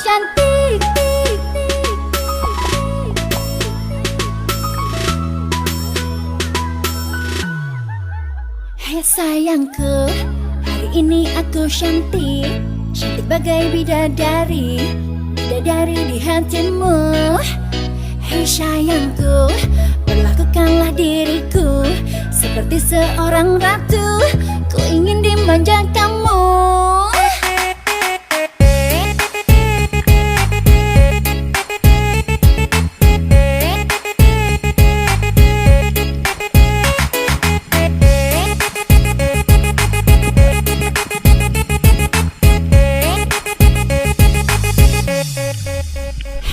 cantik. Hai sayangku, hari ini aku cantik, cantik bagai bidadari, bidadari di hatimu. Hei sayangku, perlakukanlah diriku seperti seorang ratu, ku ingin dimanja kamu.